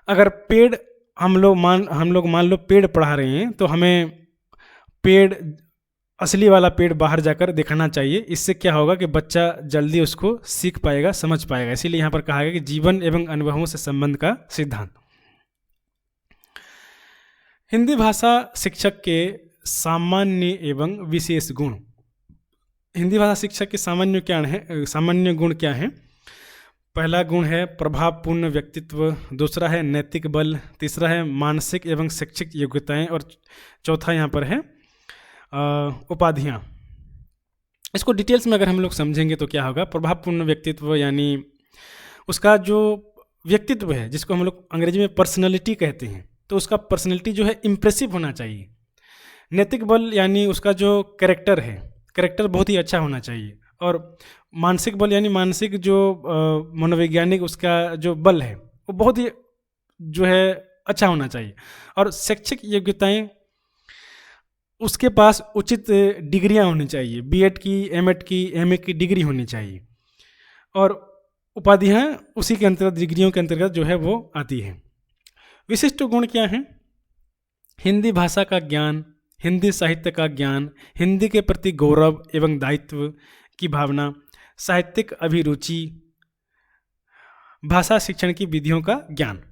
अगर पेड़ हम लोग मान लो पेड़ पढ़ा रहे हैं तो हमें पेड़, असली वाला पेड़ बाहर जाकर दिखाना चाहिए। इससे क्या होगा कि बच्चा जल्दी उसको सीख पाएगा, समझ पाएगा। इसीलिए यहाँ पर कहा गया कि जीवन एवं अनुभवों से संबंध का सिद्धांत। हिंदी भाषा शिक्षक के सामान्य एवं विशेष गुण। हिंदी भाषा शिक्षक के सामान्य गुण क्या हैं? पहला गुण है प्रभावपूर्ण व्यक्तित्व, दूसरा है नैतिक बल, तीसरा है मानसिक एवं शैक्षिक योग्यताएं, और चौथा यहाँ पर है उपाधियाँ। इसको डिटेल्स में अगर हम लोग समझेंगे तो क्या होगा? प्रभावपूर्ण व्यक्तित्व यानी उसका जो व्यक्तित्व है, जिसको हम लोग अंग्रेजी में पर्सनैलिटी कहते हैं, तो उसका पर्सनैलिटी जो है इम्प्रेसिव होना चाहिए। नैतिक बल यानी उसका जो कैरेक्टर है, कैरेक्टर बहुत ही अच्छा होना चाहिए। और मानसिक बल यानी मानसिक जो मनोवैज्ञानिक उसका जो बल है वो बहुत ही जो है अच्छा होना चाहिए। और शैक्षिक योग्यताएं, उसके पास उचित डिग्रियां होनी चाहिए, बीएड की, एमएड की, एमए की डिग्री होनी चाहिए। और उपाधियां उसी के अंतर्गत, डिग्रियों के अंतर्गत जो है वो आती है। विशिष्ट गुण क्या हैं? हिंदी भाषा का ज्ञान, हिंदी साहित्य का ज्ञान, हिंदी के प्रति गौरव एवं दायित्व की भावना, साहित्यिक अभिरुचि, भाषा शिक्षण की विधियों का ज्ञान।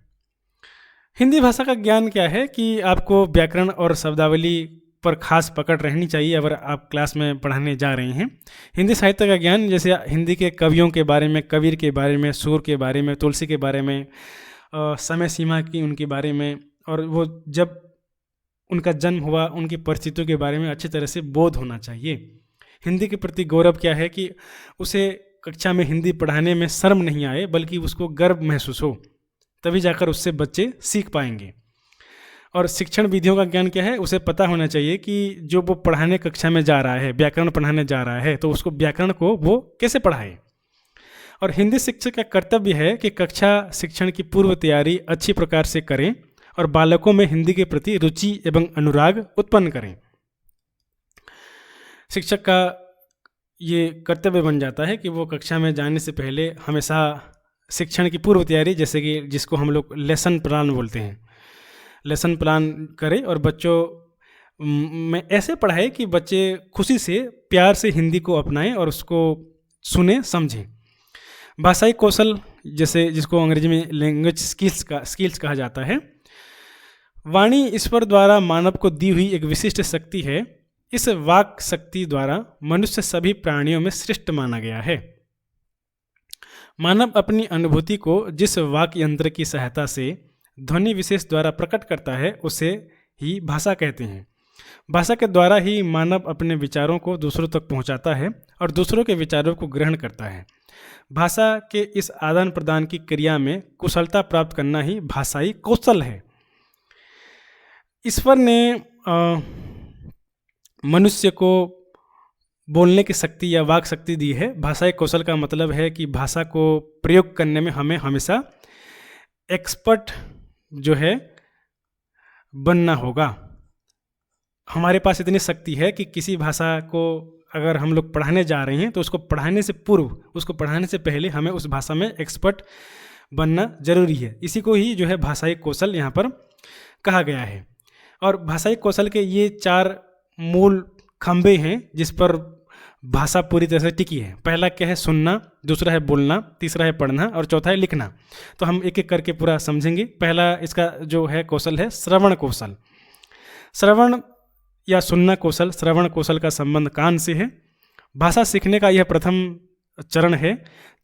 हिंदी भाषा का ज्ञान क्या है कि आपको व्याकरण और शब्दावली पर खास पकड़ रहनी चाहिए अगर आप क्लास में पढ़ाने जा रहे हैं। हिंदी साहित्य का ज्ञान, जैसे हिंदी के कवियों के बारे में, कबीर के बारे में, सूर के बारे में, तुलसी के बारे में, समय सीमा की उनके बारे में, और वो जब उनका जन्म हुआ उनकी परिस्थितियों के बारे में अच्छी तरह से बोध होना चाहिए। हिंदी के प्रति गौरव क्या है कि उसे कक्षा में हिंदी पढ़ाने में शर्म नहीं आए, बल्कि उसको गर्व महसूस हो, तभी जाकर उससे बच्चे सीख पाएंगे। और शिक्षण विधियों का ज्ञान क्या है? उसे पता होना चाहिए कि जो वो पढ़ाने कक्षा में जा रहा है, व्याकरण पढ़ाने जा रहा है, तो उसको व्याकरण को वो कैसे पढ़ाए। और हिंदी शिक्षक का कर्तव्य है कि कक्षा शिक्षण की पूर्व तैयारी अच्छी प्रकार से करें और बालकों में हिंदी के प्रति रुचि एवं अनुराग उत्पन्न करें। शिक्षक का ये कर्तव्य बन जाता है कि वो कक्षा में जाने से पहले हमेशा शिक्षण की पूर्व तैयारी, जैसे कि जिसको हम लोग लेसन प्लान बोलते हैं, लेसन प्लान करें और बच्चों में ऐसे पढ़ाए कि बच्चे खुशी से प्यार से हिंदी को अपनाएं और उसको सुने समझें। भाषाई कौशल, जैसे जिसको अंग्रेजी में लैंग्वेज स्किल्स कहा जाता है, वाणी ईश्वर द्वारा मानव को दी हुई एक विशिष्ट शक्ति है। इस वाक शक्ति द्वारा मनुष्य सभी प्राणियों में श्रेष्ठ माना गया है। मानव अपनी अनुभूति को जिस वाक यंत्र की सहायता से ध्वनि विशेष द्वारा प्रकट करता है उसे ही भाषा कहते हैं। भाषा के द्वारा ही मानव अपने विचारों को दूसरों तक पहुंचाता है और दूसरों के विचारों को ग्रहण करता है। भाषा के इस आदान प्रदान की क्रिया में कुशलता प्राप्त करना ही भाषाई कौशल है। ईश्वर ने मनुष्य को बोलने की शक्ति या वाक शक्ति दी है। भाषाई कौशल का मतलब है कि भाषा को प्रयोग करने में हमें हमेशा एक्सपर्ट जो है बनना होगा। हमारे पास इतनी शक्ति है कि किसी भाषा को अगर हम लोग पढ़ाने जा रहे हैं तो उसको पढ़ाने से पूर्व, उसको पढ़ाने से पहले हमें उस भाषा में एक्सपर्ट बनना जरूरी है। इसी को ही जो है भाषाई कौशल यहाँ पर कहा गया है। और भाषाई कौशल के ये 4 मूल खंभे हैं जिस पर भाषा पूरी तरह से टिकी है। पहला क्या है? सुनना, दूसरा है बोलना, तीसरा है पढ़ना और चौथा है लिखना। तो हम एक एक करके पूरा समझेंगे। पहला इसका जो है कौशल है श्रवण कौशल। श्रवण या सुनना कौशल, श्रवण कौशल का संबंध कान से है। भाषा सीखने का यह प्रथम चरण है।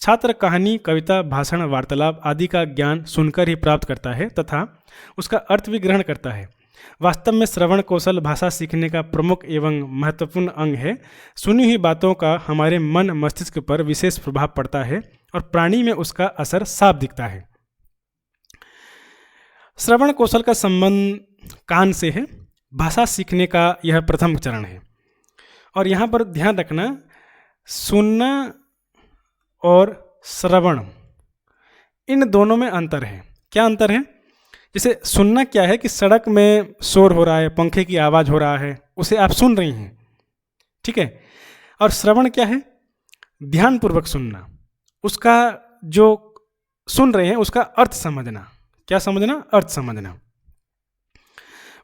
छात्र कहानी, कविता, भाषण, वार्तालाप आदि का ज्ञान सुनकर ही प्राप्त करता है तथा उसका अर्थ भी ग्रहण करता है। वास्तव में श्रवण कौशल भाषा सीखने का प्रमुख एवं महत्वपूर्ण अंग है। सुनी हुई बातों का हमारे मन मस्तिष्क पर विशेष प्रभाव पड़ता है और प्राणी में उसका असर साफ दिखता है। श्रवण कौशल का संबंध कान से है। भाषा सीखने का यह प्रथम चरण है। और यहाँ पर ध्यान रखना, सुनना और श्रवण इन दोनों में अंतर है। क्या अंतर है? जैसे सुनना क्या है कि सड़क में शोर हो रहा है, पंखे की आवाज़ हो रहा है, उसे आप सुन रही हैं, ठीक है। और श्रवण क्या है? ध्यानपूर्वक सुनना, उसका जो सुन रहे हैं उसका अर्थ समझना। क्या समझना? अर्थ समझना।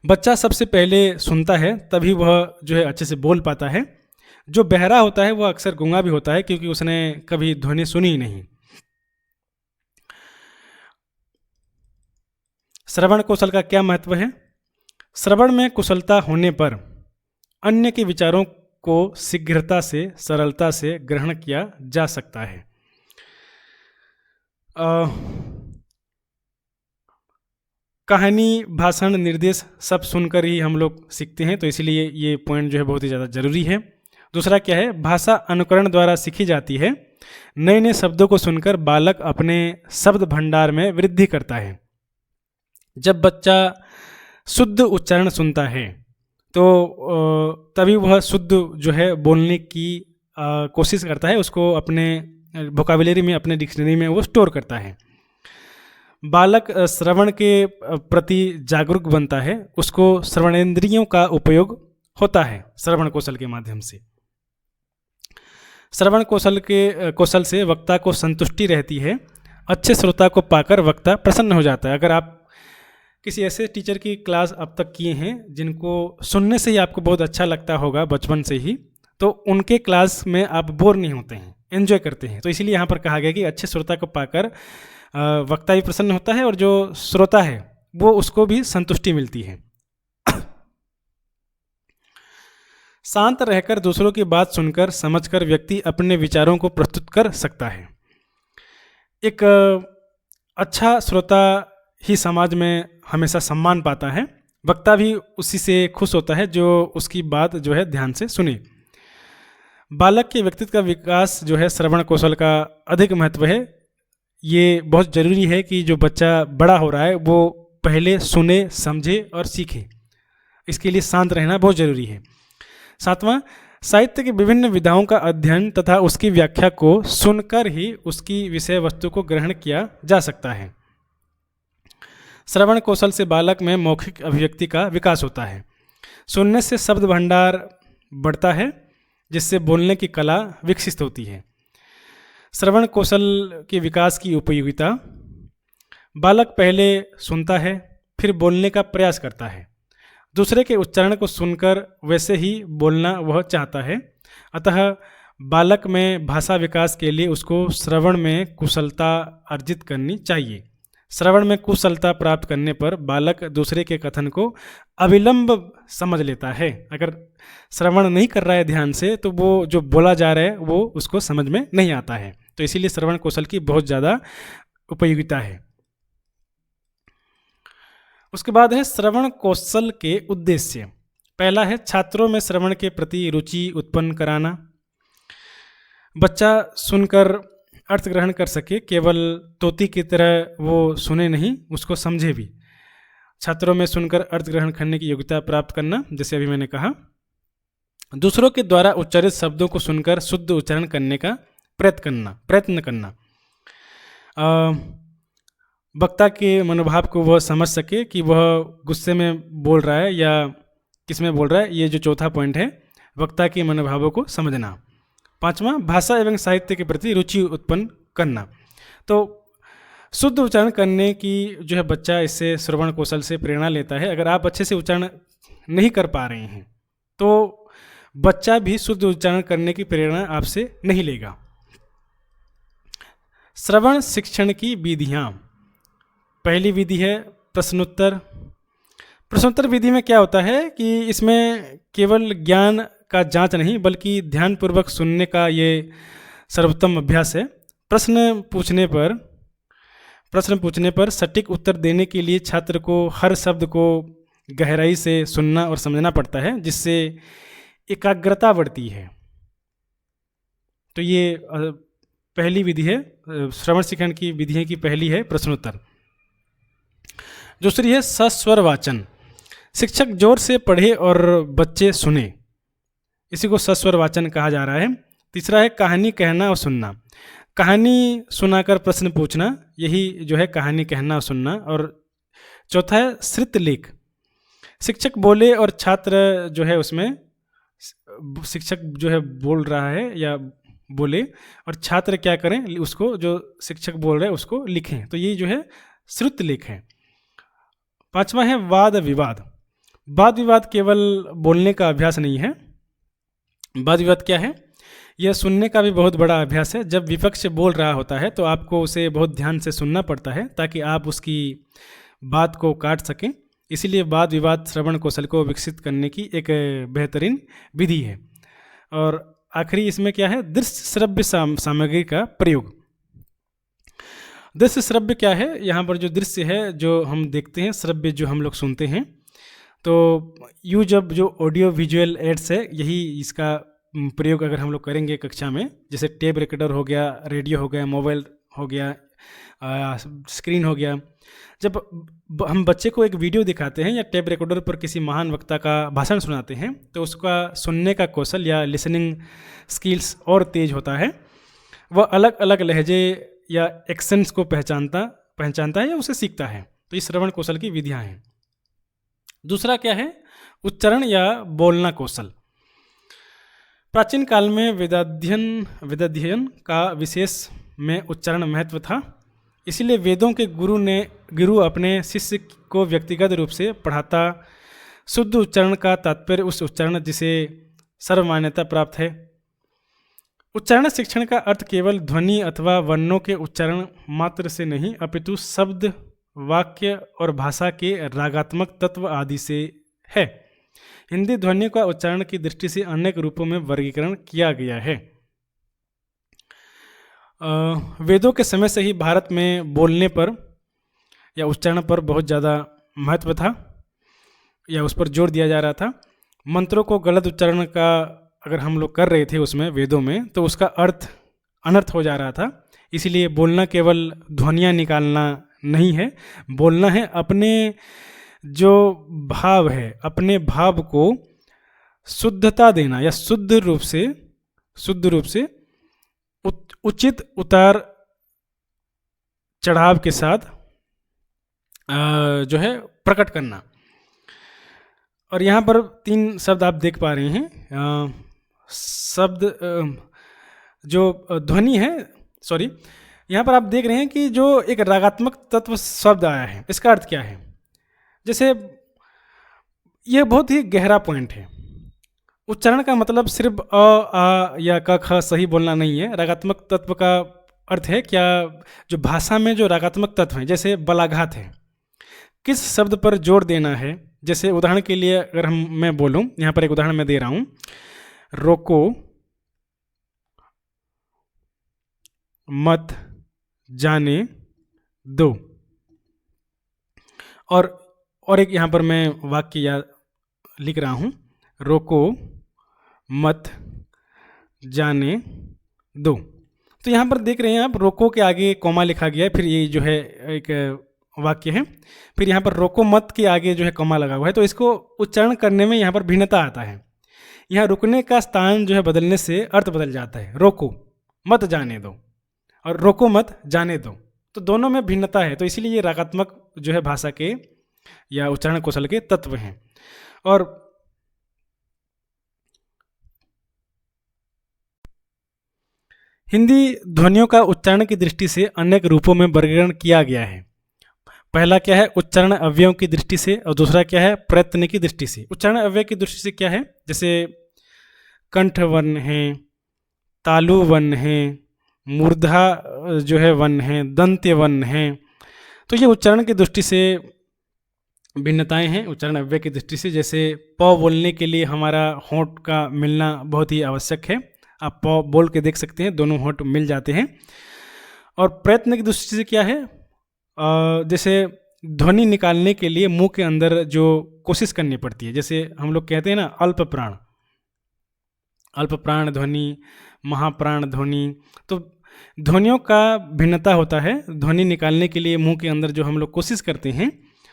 बच्चा सबसे पहले सुनता है तभी वह जो है अच्छे से बोल पाता है। जो बहरा होता है वह अक्सर गूंगा भी होता है क्योंकि उसने कभी ध्वनि सुनी ही नहीं। श्रवण कौशल का क्या महत्व है? श्रवण में कुशलता होने पर अन्य के विचारों को शीघ्रता से, सरलता से ग्रहण किया जा सकता है। कहानी, भाषण, निर्देश सब सुनकर ही हम लोग सीखते हैं, तो इसलिए ये पॉइंट जो है बहुत ही ज़्यादा जरूरी है। दूसरा क्या है? भाषा अनुकरण द्वारा सीखी जाती है। नए नए शब्दों को सुनकर बालक अपने शब्द भंडार में वृद्धि करता है। जब बच्चा शुद्ध उच्चारण सुनता है तो तभी वह शुद्ध जो है बोलने की कोशिश करता है, उसको अपने वोकैबुलरी में, अपने डिक्शनरी में वो स्टोर करता है। बालक श्रवण के प्रति जागरूक बनता है, उसको श्रवणेंद्रियों का उपयोग होता है श्रवण कौशल के माध्यम से। श्रवण कौशल से वक्ता को संतुष्टि रहती है। अच्छे श्रोता को पाकर वक्ता प्रसन्न हो जाता है। अगर आप किसी ऐसे टीचर की क्लास अब तक किए हैं जिनको सुनने से ही आपको बहुत अच्छा लगता होगा बचपन से ही, तो उनके क्लास में आप बोर नहीं होते हैं, एंजॉय करते हैं। तो इसीलिए यहाँ पर कहा गया कि अच्छे श्रोता को पाकर वक्ता भी प्रसन्न होता है और जो श्रोता है वो उसको भी संतुष्टि मिलती है। शांत रहकर दूसरों की बात सुनकर समझकर व्यक्ति अपने विचारों को प्रस्तुत कर सकता है। एक अच्छा श्रोता ही समाज में हमेशा सम्मान पाता है। वक्ता भी उसी से खुश होता है जो उसकी बात जो है ध्यान से सुने। बालक के व्यक्तित्व का विकास जो है श्रवण कौशल का अधिक महत्व है। ये बहुत ज़रूरी है कि जो बच्चा बड़ा हो रहा है वो पहले सुने, समझे और सीखे। इसके लिए शांत रहना बहुत ज़रूरी है। 7वां, साहित्य की विभिन्न विधाओं का अध्ययन तथा उसकी व्याख्या को सुनकर ही उसकी विषय वस्तु को ग्रहण किया जा सकता है। श्रवण कौशल से बालक में मौखिक अभिव्यक्ति का विकास होता है। सुनने से शब्द भंडार बढ़ता है, जिससे बोलने की कला विकसित होती है। श्रवण कौशल के विकास की उपयोगिता: बालक पहले सुनता है, फिर बोलने का प्रयास करता है। दूसरे के उच्चारण को सुनकर वैसे ही बोलना वह चाहता है। अतः बालक में भाषा विकास के लिए उसको श्रवण में कुशलता अर्जित करनी चाहिए। श्रवण में कुशलता प्राप्त करने पर बालक दूसरे के कथन को अविलंब समझ लेता है। अगर श्रवण नहीं कर रहा है ध्यान से, तो वो जो बोला जा रहा है वो उसको समझ में नहीं आता है। तो इसीलिए श्रवण कौशल की बहुत ज़्यादा उपयोगिता है। उसके बाद है श्रवण कौशल के उद्देश्य। पहला है छात्रों में श्रवण के प्रति रुचि उत्पन्न कराना। बच्चा सुनकर अर्थ ग्रहण कर सके, केवल तोती की तरह वो सुने नहीं, उसको समझे भी। छात्रों में सुनकर अर्थ ग्रहण करने की योग्यता प्राप्त करना, जैसे अभी मैंने कहा। दूसरों के द्वारा उच्चारित शब्दों को सुनकर शुद्ध उच्चारण करने का प्रयत्न करना। वक्ता के मनोभाव को वह समझ सके कि वह गुस्से में बोल रहा है या किस में बोल रहा है। ये जो चौथा पॉइंट है, वक्ता के मनोभावों को समझना। पांचवा, भाषा एवं साहित्य के प्रति रुचि उत्पन्न करना। तो शुद्ध उच्चारण करने की जो है बच्चा इससे श्रवण कौशल से प्रेरणा लेता है। अगर आप अच्छे से उच्चारण नहीं कर पा रहे हैं तो बच्चा भी शुद्ध उच्चारण करने की प्रेरणा आपसे नहीं लेगा। श्रवण शिक्षण की विधियाँ। पहली विधि है प्रश्नोत्तर। प्रश्नोत्तर विधि में क्या होता है कि इसमें केवल ज्ञान का जांच नहीं, बल्कि ध्यानपूर्वक सुनने का ये सर्वोत्तम अभ्यास है। प्रश्न पूछने पर सटीक उत्तर देने के लिए छात्र को हर शब्द को गहराई से सुनना और समझना पड़ता है, जिससे एकाग्रता बढ़ती है। तो ये पहली विधि है, श्रवण शिक्षण की विधियों की पहली है प्रश्नोत्तर। दूसरी है सस्वर वाचन। शिक्षक जोर से पढ़े और बच्चे सुने, इसी को सस्वर वाचन कहा जा रहा है। तीसरा है कहानी कहना और सुनना। कहानी सुनाकर प्रश्न पूछना, यही जो है कहानी कहना और सुनना। और चौथा है श्रुत लेख। शिक्षक बोले और छात्र जो है उसमें, शिक्षक जो है बोल रहा है या बोले और छात्र क्या करें, उसको जो शिक्षक बोल रहे हैं उसको लिखें। तो ये जो है श्रुत लेख है। पांचवा है वाद विवाद। वाद विवाद केवल बोलने का अभ्यास नहीं है। वाद विवाद क्या है? यह सुनने का भी बहुत बड़ा अभ्यास है। जब विपक्ष बोल रहा होता है तो आपको उसे बहुत ध्यान से सुनना पड़ता है ताकि आप उसकी बात को काट सकें। इसीलिए वाद विवाद श्रवण कौशल को विकसित करने की एक बेहतरीन विधि है। और आखिरी इसमें क्या है? दृश्य श्रव्य सामग्री का प्रयोग। दृश्य श्रव्य क्या है? यहाँ पर जो दृश्य है जो हम देखते हैं, श्रव्य जो हम लोग सुनते हैं। तो यूँ जब जो ऑडियो विजुअल एड्स है, यही इसका प्रयोग अगर हम लोग करेंगे कक्षा में, जैसे टेप रिकॉर्डर हो गया, रेडियो हो गया, मोबाइल हो गया, स्क्रीन हो गया। जब हम बच्चे को एक वीडियो दिखाते हैं या टेप रिकॉर्डर पर किसी महान वक्ता का भाषण सुनाते हैं, तो उसका सुनने का कौशल या लिसनिंग स्किल्स और तेज होता है। वह अलग अलग लहजे या एक्सेंट्स को पहचानता है या उसे सीखता है। तो ये श्रवण कौशल की विधियाँ हैं। दूसरा क्या है? उच्चारण या बोलना कौशल। प्राचीन काल में वेदाध्ययन का विशेष में उच्चारण महत्व था। इसीलिए वेदों के गुरु अपने शिष्य को व्यक्तिगत रूप से पढ़ाता। शुद्ध उच्चारण का तात्पर्य उस उच्चारण जिसे सर्वमान्यता प्राप्त है। उच्चारण शिक्षण का अर्थ केवल ध्वनि अथवा वर्णों के उच्चारण मात्र से नहीं, अपितु शब्द, वाक्य और भाषा के रागात्मक तत्व आदि से है। हिंदी ध्वनि का उच्चारण की दृष्टि से अनेक रूपों में वर्गीकरण किया गया है। वेदों के समय से ही भारत में बोलने पर या उच्चारण पर बहुत ज़्यादा महत्व था या उस पर जोर दिया जा रहा था। मंत्रों को गलत उच्चारण का अगर हम लोग कर रहे थे उसमें वेदों में, तो उसका अर्थ अनर्थ हो जा रहा था। इसीलिए बोलना केवल ध्वनियाँ निकालना नहीं है, बोलना है अपने जो भाव है, अपने भाव को शुद्धता देना या शुद्ध रूप से उचित उतार चढ़ाव के साथ जो है प्रकट करना। और यहाँ पर 3 शब्द आप देख पा रहे हैं। शब्द जो ध्वनि है, सॉरी, यहाँ पर आप देख रहे हैं कि जो एक रागात्मक तत्व शब्द आया है, इसका अर्थ क्या है। जैसे यह बहुत ही गहरा पॉइंट है। उच्चारण का मतलब सिर्फ अ, आ या क, ख सही बोलना नहीं है। रागात्मक तत्व का अर्थ है क्या, जो भाषा में जो रागात्मक तत्व हैं, जैसे बलाघात है, किस शब्द पर जोर देना है। जैसे उदाहरण के लिए अगर मैं बोलूँ, यहाँ पर एक उदाहरण मैं दे रहा हूँ, रोको मत जाने दो। और एक यहाँ पर मैं वाक्य लिख रहा हूँ, रोको मत जाने दो। तो यहाँ पर देख रहे हैं आप, रोको के आगे कॉमा लिखा गया है, फिर ये जो है एक वाक्य है, फिर यहाँ पर रोको मत के आगे जो है कॉमा लगा हुआ है। तो इसको उच्चारण करने में यहाँ पर भिन्नता आता है। यहाँ रुकने का स्थान जो है बदलने से अर्थ बदल जाता है। रोको मत जाने दो और रोको मत जाने दो, तो दोनों में भिन्नता है। तो इसीलिए ये रागात्मक जो है भाषा के या उच्चारण कौशल के तत्व हैं। और हिंदी ध्वनियों का उच्चारण की दृष्टि से अनेक रूपों में वर्गीकरण किया गया है। पहला क्या है, उच्चारण अवयवों की दृष्टि से, और दूसरा क्या है, प्रयत्न की दृष्टि से। उच्चारण अवयव की दृष्टि से क्या है, जैसे कंठ वर्ण है, तालु वर्ण है, मूर्धा जो है वर्ण है, दंत्य वर्ण है। तो ये उच्चारण की दृष्टि से भिन्नताएं हैं उच्चारण अवयव की दृष्टि से। जैसे प बोलने के लिए हमारा होंठ का मिलना बहुत ही आवश्यक है। आप प बोल के देख सकते हैं, दोनों होंठ मिल जाते हैं। और प्रयत्न की दृष्टि से क्या है, जैसे ध्वनि निकालने के लिए मुंह के अंदर जो कोशिश करनी पड़ती है, जैसे हम लोग कहते हैं ना अल्प प्राण ध्वनि, महाप्राण ध्वनि। तो ध्वनियों का भिन्नता होता है। ध्वनि निकालने के लिए मुंह के अंदर जो हम लोग कोशिश करते हैं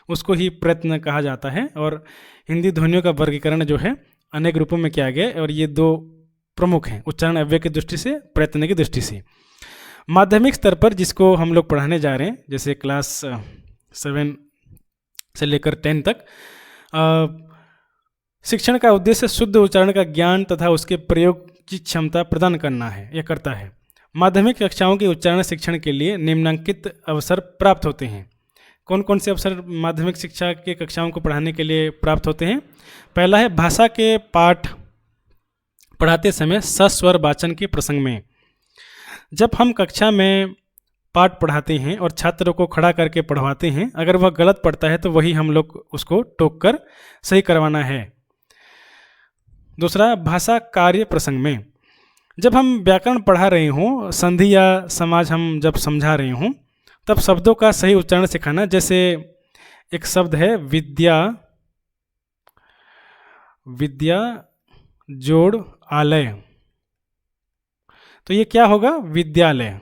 उसको ही प्रयत्न कहा जाता है। और हिंदी ध्वनियों का वर्गीकरण जो है अनेक रूपों में किया गया, और ये 2 प्रमुख हैं, उच्चारण अवयव की दृष्टि से, प्रयत्न की दृष्टि से। माध्यमिक स्तर पर जिसको हम लोग पढ़ाने जा रहे हैं, जैसे क्लास 7 से लेकर 10 तक, शिक्षण का उद्देश्य शुद्ध उच्चारण का ज्ञान तथा उसके प्रयोग की क्षमता प्रदान करना है, यह करता है। माध्यमिक कक्षाओं के उच्चारण शिक्षण के लिए निम्नलिखित अवसर प्राप्त होते हैं। कौन कौन से अवसर माध्यमिक शिक्षा के कक्षाओं को पढ़ाने के लिए प्राप्त होते हैं। पहला है भाषा के पाठ पढ़ाते समय सस्वर वाचन के प्रसंग में। जब हम कक्षा में पाठ पढ़ाते हैं और छात्रों को खड़ा करके पढ़वाते हैं, अगर वह गलत पढ़ता है तो वही हम लोग उसको टोक कर सही करवाना है। दूसरा, भाषा कार्य प्रसंग में। जब हम व्याकरण पढ़ा रहे हों, संधि या समाज हम जब समझा रहे हों, तब शब्दों का सही उच्चारण सिखाना। जैसे एक शब्द है विद्या जोड़ आलय, तो ये क्या होगा, विद्यालय।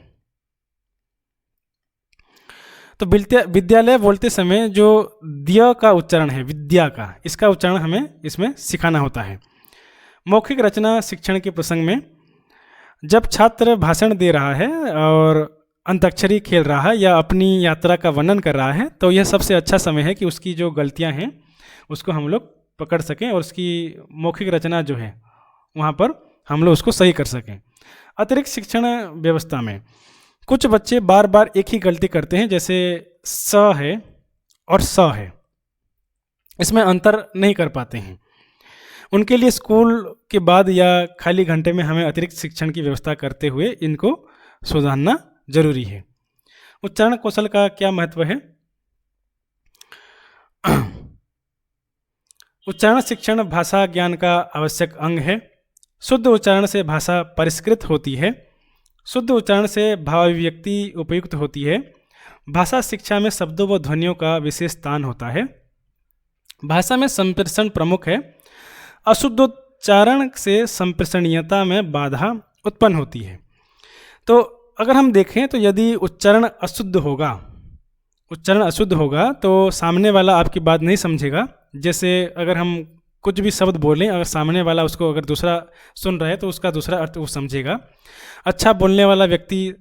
तो विद्यालय बोलते समय जो द्य का उच्चारण है, विद्या का, इसका उच्चारण हमें इसमें सिखाना होता है। मौखिक रचना शिक्षण के प्रसंग में, जब छात्र भाषण दे रहा है और अंताक्षरी खेल रहा है या अपनी यात्रा का वर्णन कर रहा है, तो यह सबसे अच्छा समय है कि उसकी जो गलतियां हैं उसको हम लोग पकड़ सकें और उसकी मौखिक रचना जो है वहाँ पर हम लोग उसको सही कर सकें। अतिरिक्त शिक्षण व्यवस्था में कुछ बच्चे बार बार एक ही गलती करते हैं, जैसे स है और स है, इसमें अंतर नहीं कर पाते हैं। उनके लिए स्कूल के बाद या खाली घंटे में हमें अतिरिक्त शिक्षण की व्यवस्था करते हुए इनको सुधारना जरूरी है। उच्चारण कौशल का क्या महत्व है। उच्चारण शिक्षण भाषा ज्ञान का आवश्यक अंग है। शुद्ध उच्चारण से भाषा परिष्कृत होती है। शुद्ध उच्चारण से भावाभिव्यक्ति उपयुक्त होती है। भाषा शिक्षा में शब्दों व ध्वनियों का विशेष स्थान होता है। भाषा में संप्रेषण प्रमुख है। अशुद्धोच्चारण से संप्रेषणीयता में बाधा उत्पन्न होती है। तो अगर हम देखें तो यदि उच्चारण अशुद्ध होगा तो सामने वाला आपकी बात नहीं समझेगा। जैसे अगर हम कुछ भी शब्द बोलें, अगर सामने वाला उसको अगर दूसरा सुन रहा है तो उसका दूसरा अर्थ वो समझेगा। अच्छा बोलने वाला व्यक्ति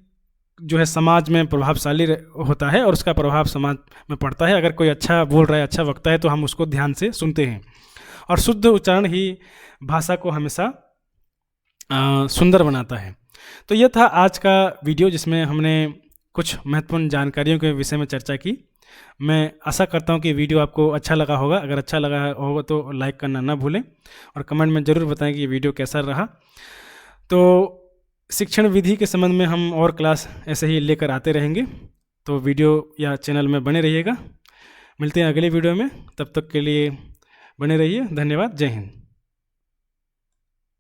जो है समाज में प्रभावशाली होता है और उसका प्रभाव समाज में पड़ता है। अगर कोई अच्छा बोल रहा है, अच्छा वक्ता है, तो हम उसको ध्यान से सुनते हैं। और शुद्ध उच्चारण ही भाषा को हमेशा सुंदर बनाता है। तो यह था आज का वीडियो जिसमें हमने कुछ महत्वपूर्ण जानकारियों के विषय में चर्चा की। मैं आशा करता हूँ कि वीडियो आपको अच्छा लगा होगा। अगर अच्छा लगा होगा तो लाइक करना ना भूलें और कमेंट में ज़रूर बताएं कि ये वीडियो कैसा रहा। तो शिक्षण विधि के संबंध में हम और क्लास ऐसे ही लेकर आते रहेंगे, तो वीडियो या चैनल में बने रहिएगा। मिलते हैं अगले वीडियो में, तब तक के लिए बने रहिए। धन्यवाद। जय हिंद।